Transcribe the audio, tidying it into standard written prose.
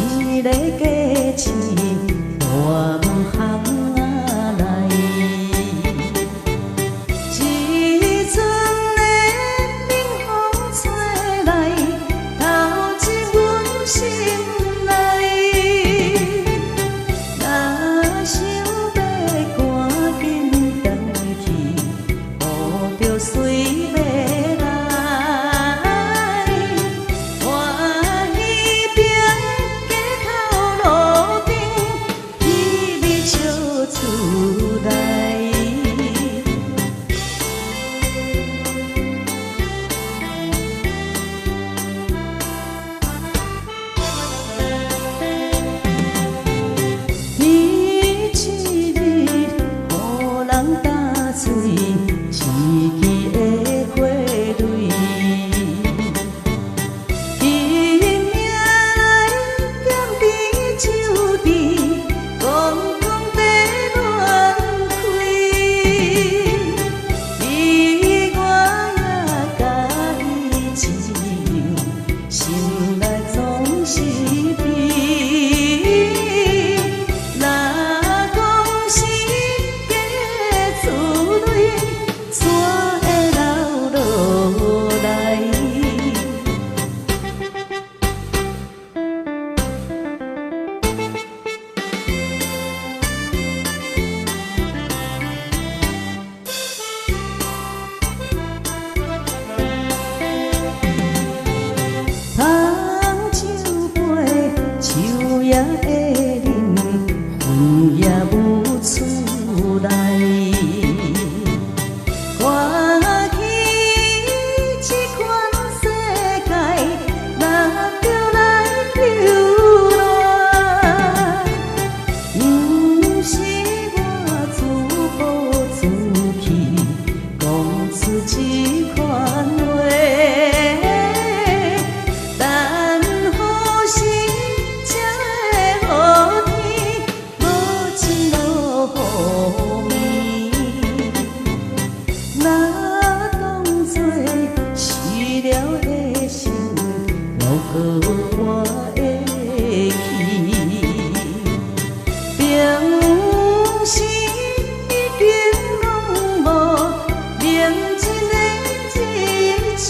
一个假市，大门巷仔内，一阵的冷风吹来，透进阮心内。若想要赶紧回去，抱着水要来，欢喜拼。厝内，天一日，予人打碎，市区的花蕊。今命来咸甜酒甜，讲。心内总是悲，若讲是假厝内，怎会流落来？香酒杯，酒也会啉，魂也无厝内。看起这款世界，若着来流浪，不是我自暴自弃，讲出这款话。路过我的去，平时已经拢无宁静的日子。